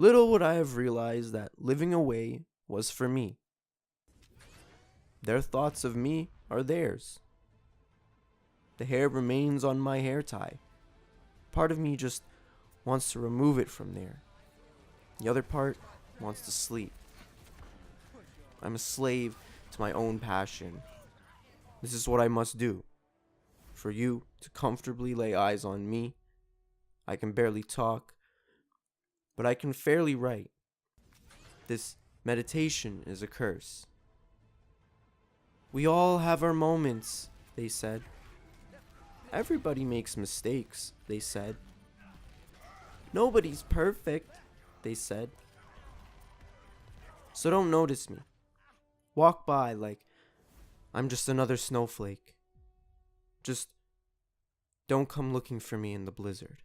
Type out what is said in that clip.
Little would I have realized that living away was for me. Their thoughts of me are theirs. The hair remains on my hair tie. Part of me just wants to remove it from there. The other part wants to sleep. I'm a slave to my own passion. This is what I must do. For you to comfortably lay eyes on me, I can barely talk, but I can fairly write. This meditation is a curse. We all have our moments, they said. Everybody makes mistakes, they said. Nobody's perfect, they said. So don't notice me. Walk by like I'm just another snowflake. Just don't come looking for me in the blizzard.